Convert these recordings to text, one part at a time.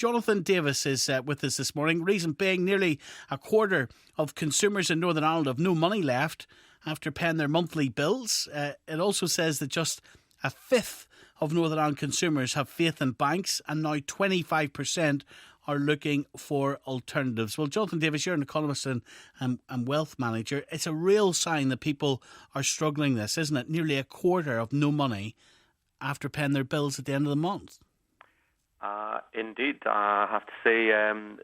Jonathan Davis is with us this morning. Reason being, nearly a quarter of consumers in Northern Ireland have no money left after paying their monthly bills. It also says that just a fifth of Northern Ireland consumers have faith in banks, and now 25% are looking for alternatives. Well, Jonathan Davis, you're an economist and wealth manager. It's a real sign that people are struggling this, isn't it? Nearly a quarter of no money after paying their bills at the end of the month. Indeed, I have to say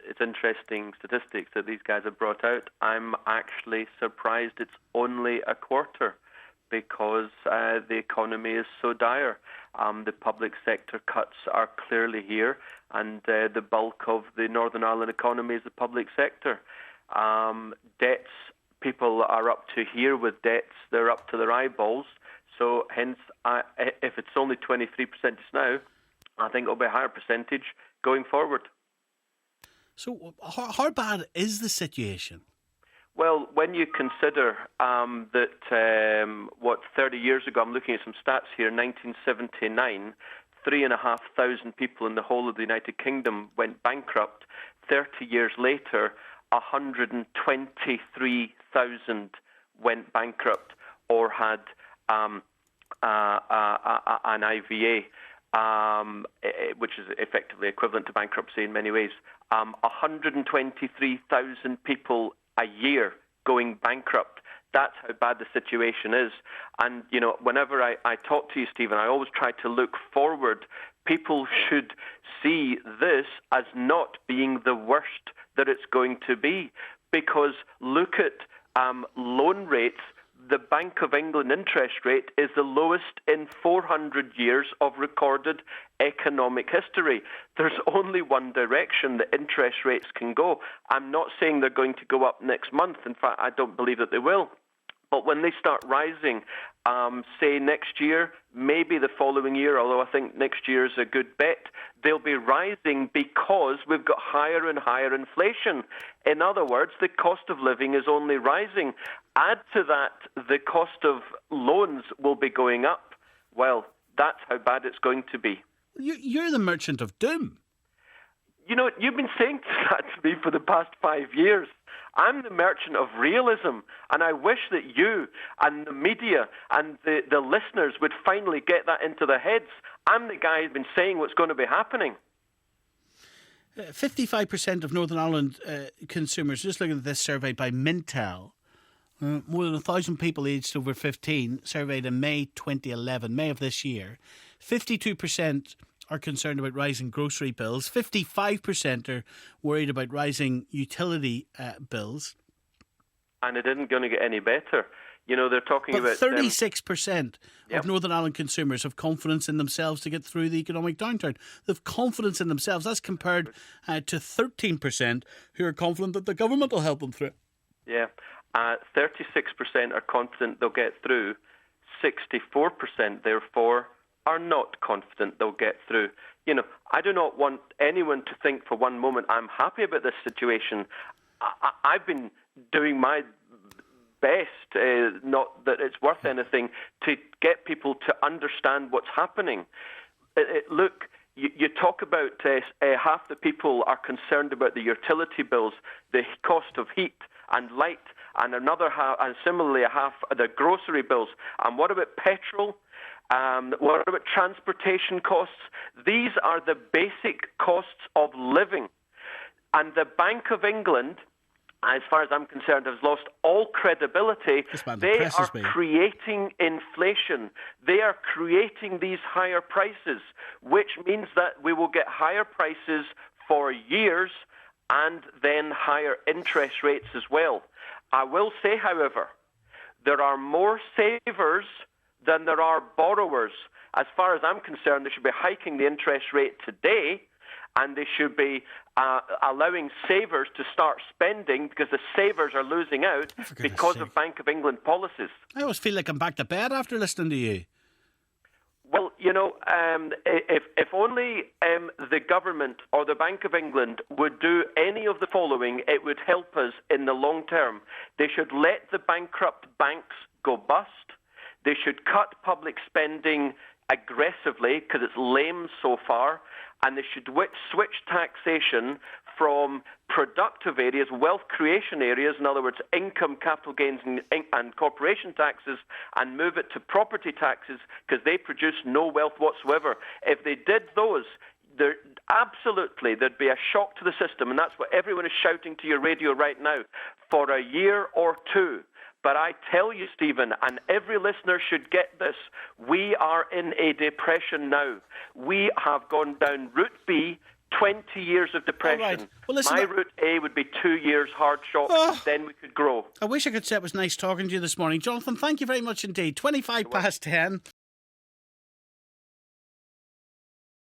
it's interesting statistics that these guys have brought out. I'm actually surprised it's only a quarter because the economy is so dire. The public sector cuts are clearly here, and the bulk of the Northern Ireland economy is the public sector. Debts, people are up to here with debts. They're up to their eyeballs. So hence, if it's only 23% just now, I think it'll be a higher percentage going forward. So how bad is the situation? Well, when you consider that, 30 years ago, I'm looking at some stats here, 1979, 3,500 people in the whole of the United Kingdom went bankrupt. 30 years later, 123,000 went bankrupt or had an IVA. Which is effectively equivalent to bankruptcy in many ways. 123,000 people a year going bankrupt. That's how bad the situation is. And, you know, whenever I talk to you, Stephen, I always try to look forward. People should see this as not being the worst that it's going to be. Because look at loan rates. The Bank of England interest rate is the lowest in 400 years of recorded economic history. There's only one direction that interest rates can go. I'm not saying they're going to go up next month. In fact, I don't believe that they will. But when they start rising, say next year, maybe the following year, although I think next year is a good bet, they'll be rising because we've got higher and higher inflation. In other words, the cost of living is only rising. Add to that, the cost of loans will be going up. Well, that's how bad it's going to be. You're the merchant of doom. You know, you've been saying that to me for the past 5 years. I'm the merchant of realism, and I wish that you and the media and the listeners would finally get that into their heads. I'm the guy who's been saying what's going to be happening. 55% of Northern Ireland consumers, just looking at this survey by Mintel, more than 1,000 people aged over 15, surveyed in May 2011, May of this year. 52% are concerned about rising grocery bills. 55% are worried about rising utility bills. And it isn't going to get any better. You know, they're talking about... 36% of Northern Ireland consumers have confidence in themselves to get through the economic downturn. They have confidence in themselves. That's compared to 13% who are confident that the government will help them through it. Yeah. 36% are confident they'll get through. 64%, therefore, are not confident they'll get through. You know, I do not want anyone to think for one moment I'm happy about this situation. I've been doing my best, not that it's worth anything, to get people to understand what's happening. Look, you talk about half the people are concerned about the utility bills, the cost of heat and light, and another half, and similarly a half the grocery bills. And what about petrol? What about transportation costs? These are the basic costs of living. And the Bank of England, as far as I'm concerned, has lost all credibility. They are creating inflation. They are creating these higher prices, which means that we will get higher prices for years and then higher interest rates as well. I will say, however, there are more savers than there are borrowers. As far as I'm concerned, they should be hiking the interest rate today, and they should be allowing savers to start spending because the savers are losing out because of Bank of England policies. I always feel like I'm back to bed after listening to you. Well, you know, if only the government or the Bank of England would do any of the following, it would help us in the long term. They should let the bankrupt banks go bust. They should cut public spending aggressively because it's lame so far. and they should switch taxation from productive areas, wealth creation areas, in other words, income, capital gains and corporation taxes, and move it to property taxes because they produce no wealth whatsoever. If they did those, there'd be a shock to the system, and that's what everyone is shouting to your radio right now, for a year or two. But I tell you, Stephen, and every listener should get this, we are in a depression now. We have gone down route B, 20 years of depression. All right. Well, listen, my route A would be 2 years hard shock, then we could grow. I wish I could say it was nice talking to you this morning. Jonathan, thank you very much indeed. 25 past 10.